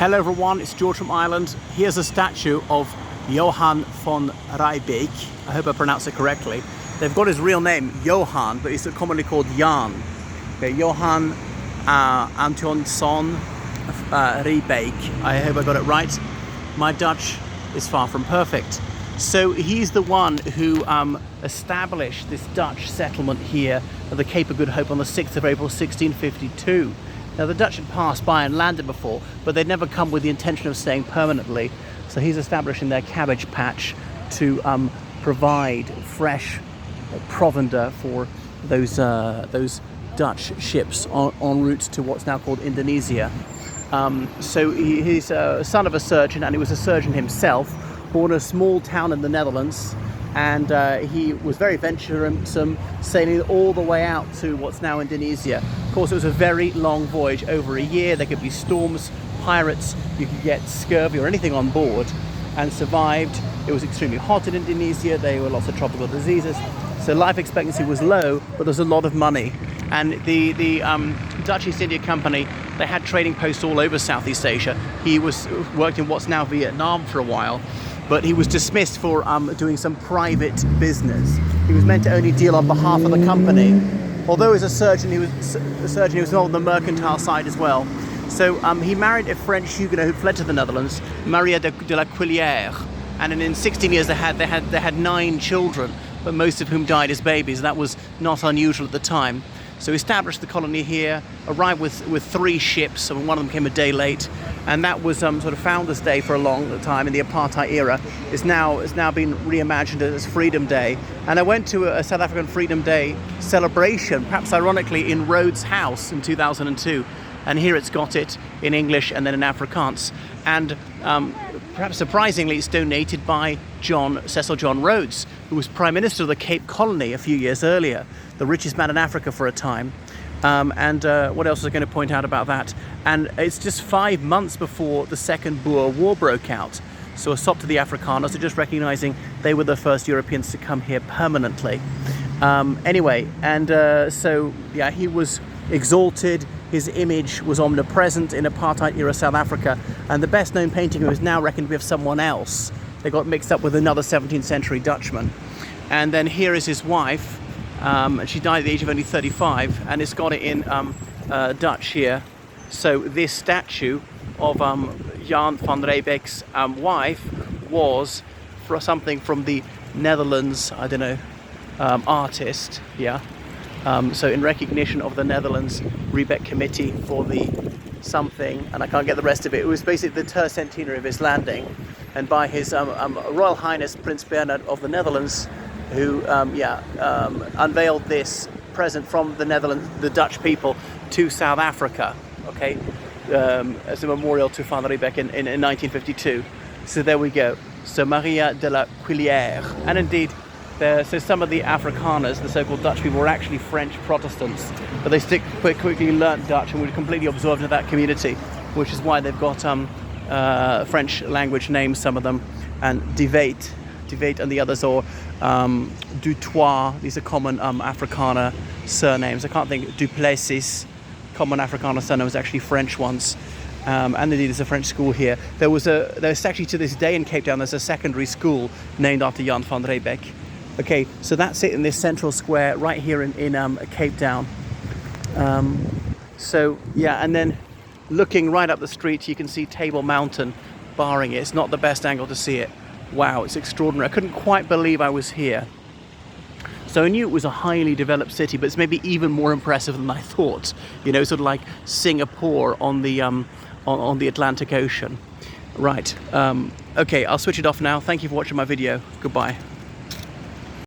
Hello everyone, it's George from Ireland. Here's a statue of Johann von Riebeek. I hope I pronounced it correctly. They've got his real name, Johann, but he's commonly called Jan. Okay, Johann Antonsson Riebeek. I hope I got it right. My Dutch is far from perfect. So he's the one who established this Dutch settlement here at the Cape of Good Hope on the 6th of April 1652. Now the Dutch had passed by and landed before, but they'd never come with the intention of staying permanently. So he's establishing their cabbage patch to provide fresh provender for those Dutch ships en route to what's now called Indonesia. So he's a son of a surgeon, and he was a surgeon himself, born in a small town in the Netherlands, and he was very venturesome, sailing all the way out to what's now Indonesia. Of course, it was a very long voyage, over a year. There could be storms, pirates, you could get scurvy or anything on board, and survived. It was extremely hot in Indonesia. There were lots of tropical diseases, so life expectancy was low, but there's a lot of money. And the Dutch East India Company, they had trading posts all over Southeast Asia. He worked in what's now Vietnam for a while, but he was dismissed for doing some private business. He was meant to only deal on behalf of the company. Although as a surgeon, he was involved in the mercantile side as well. So he married a French Huguenot who fled to the Netherlands, Maria de la Quillière, and in 16 years they had 9 children, but most of whom died as babies. That was not unusual at the time. So he established the colony here, arrived with 3 ships, and one of them came a day late, and that was sort of Founders Day for a long time in the apartheid era. It's now been reimagined as Freedom Day. And I went to a South African Freedom Day celebration, perhaps ironically, in Rhodes House in 2002. And here it's got it in English and then in Afrikaans. And perhaps surprisingly, it's donated by Cecil John Rhodes, who was Prime Minister of the Cape Colony a few years earlier, the richest man in Africa for a time. What else was I going to point out about that? And it's just 5 months before the Second Boer War broke out. So a stop to the Afrikaners, just recognizing they were the first Europeans to come here permanently. So yeah, he was exalted. His image was omnipresent in apartheid-era South Africa, and the best-known painting is now reckoned to be of someone else. They got mixed up with another 17th century Dutchman. And then here is his wife, and she died at the age of only 35, and it's got it in Dutch here. So this statue of Jan van Riebeek's wife was for something from the Netherlands, I don't know, artist, yeah. So in recognition of the Netherlands Riebeek Committee for the something, and I can't get the rest of it. It was basically the tercentenary of his landing, and by his Royal Highness Prince Bernhard of the Netherlands, who unveiled this present from the Netherlands, the Dutch people, to South Africa, okay, as a memorial to Van Riebeek in 1952. So there we go. So Maria de la Quillière, and indeed, so some of the Afrikaners, the so-called Dutch people, were actually French Protestants, but they quickly learnt Dutch and were completely absorbed into that community, which is why they've got French language names, some of them, and De Weet and the others, or Dutoit. These are common Afrikaner surnames. I can't think. Duplessis, common Afrikaner surnames, actually French ones. And indeed, there's a French school here. There's actually, to this day in Cape Town, there's a secondary school named after Jan van Riebeek. Okay, so that's it in this central square right here in Cape Town. So yeah, and then looking right up the street, you can see Table Mountain barring it. It's not the best angle to see it. Wow, it's extraordinary. I couldn't quite believe I was here. So I knew it was a highly developed city, but it's maybe even more impressive than I thought. You know, sort of like Singapore on the Atlantic Ocean. Right. Okay, I'll switch it off now. Thank you for watching my video. Goodbye.